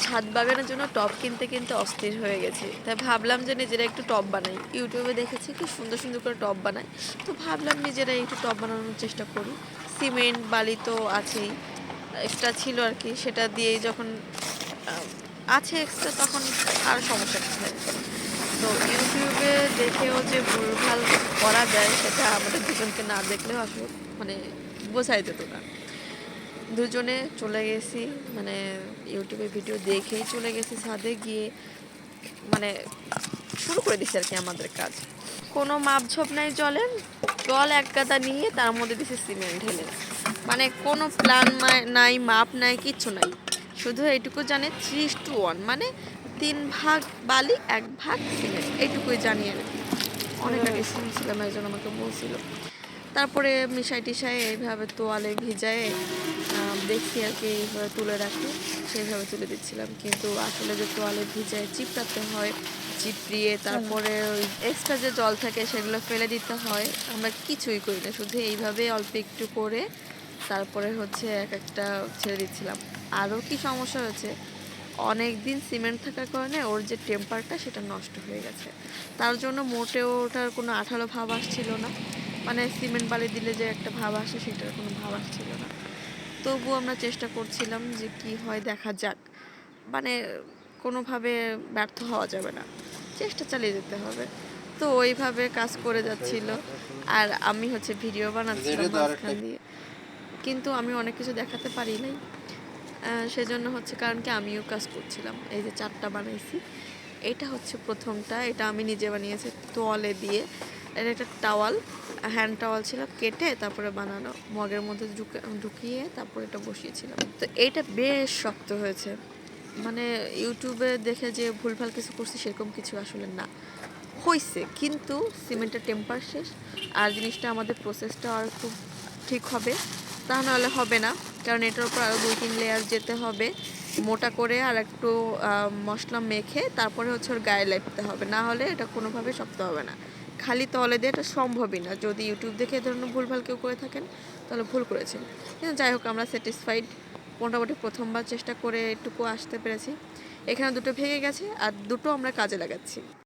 ছাদ বাগানের জন্য টব কিনতে কিনতে অস্থির হয়ে গেছি, তাই ভাবলাম যে নিজেরা একটু টব বানাই। ইউটিউবে দেখেছি কি সুন্দর সুন্দর করে টব বানায়, তো ভাবলাম নিজেরা একটু টব বানানোর চেষ্টা করি। সিমেন্ট বালি তো আছেই, এক্সট্রা ছিল আর কি, সেটা দিয়েই যখন আহ, আছে এক্সট্রা তখন আর সমস্যা কোথায়। তো ইউটিউবে দেখেও যে ভুলভাল করা যায় সেটা আমাদের দুজনকে না দেখলেও আসলে মানে বোঝাই যেত না। দুজনে চলে গেছি, মানে ইউটিউবে ভিডিও দেখেই চলে গেছি ছাদে গিয়ে, মানে শুরু করে দিছি আর কি আমাদের কাজ। কোনো মাপঝোপ নাই জলের, জল এক গাদা নিয়ে তার মধ্যে দিছে সিমেন্ট ঢেলে, মানে কোনো প্ল্যান নাই, মাপ নাই, কিচ্ছু নাই। শুধু এইটুকু জানে 3:1, মানে 3 ভাগ বালি 1 ভাগ সিমেন্ট, এইটুকুই জানি আর কি। অনেক আগে শুনছিলাম, একজন আমাকে বলছিল। তারপরে মিশাই টিশাই এইভাবে তোয়ালে ভিজায় দেখছি আর কি এইভাবে তুলে রাখি, সেইভাবে তুলে দিচ্ছিলাম। কিন্তু আসলে যে তোয়ালে ভিজায় চিপড়াতে হয়, চিপড়িয়ে তারপরে ওই এক্সট্রা যে জল থাকে সেগুলো ফেলে দিতে হয়, আমরা কিছুই করি না, শুধু এইভাবে অল্প একটু করে তারপরে হচ্ছে এক একটা ছেড়ে দিচ্ছিলাম। আরও কি সমস্যা হয়েছে, অনেক দিন সিমেন্ট থাকার কারণে ওর যে টেম্পারটা সেটা নষ্ট হয়ে গেছে। তার জন্য মোটেও ওটার কোনো আঠালো ভাব আসছিল না, মানে সিমেন্ট বালি দিলে যে একটা ভাব আসে সেটার কোনো ভাব আসছিল না। তবুও আমরা চেষ্টা করছিলাম যে কি হয় দেখা যাক, মানে কোনোভাবে ব্যর্থ হওয়া যাবে না, চেষ্টা চালিয়ে যেতে হবে। তো ওইভাবে কাজ করে যাচ্ছিল, আর আমি হচ্ছে ভিডিও বানাচ্ছিলাম মাঝখান দিয়ে। কিন্তু আমি অনেক কিছু দেখাতে পারি নাই, সেজন্য হচ্ছে, কারণ কি আমিও কাজ করছিলাম। এই যে 4টা বানাইছি, এটা হচ্ছে প্রথমটা, এটা আমি নিজে বানিয়েছি তোয়ালে দিয়ে। এটা একটা টাওয়াল, হ্যান্ড টাওয়াল ছিল, কেটে তারপরে বানানো, মগের মধ্যে ঢুকিয়ে তারপরে এটা বসিয়েছিলাম। তো এইটা বেশ শক্ত হয়েছে, মানে ইউটিউবে দেখে যে ভুলভাল কিছু করছি সেরকম কিছু আসলে না হয়েছে। কিন্তু সিমেন্টের টেম্পার শেষ, আর জিনিসটা আমাদের প্রসেসটা আর একটু ঠিক হবে, তা নাহলে হবে না। কারণ এটার উপর আরও 2-3 লেয়ার যেতে হবে মোটা করে, আর একটু মশলা মেখে তারপরে হচ্ছে ওর গায়ে লেপতে হবে, না হলে এটা কোনোভাবে শক্ত হবে না। খালি তলে দিয়ে এটা সম্ভবই না। যদি ইউটিউব দেখে এ ধরনের ভুলভাল কেউ করে থাকেন তাহলে ভুল করেছেন। কিন্তু যাই হোক, আমরা স্যাটিসফাইড। মোটামুটি প্রথমবার চেষ্টা করে এটুকু আসতে পেরেছি। এখানে দুটো ভেঙে গেছে আর দুটো আমরা কাজে লাগাচ্ছি।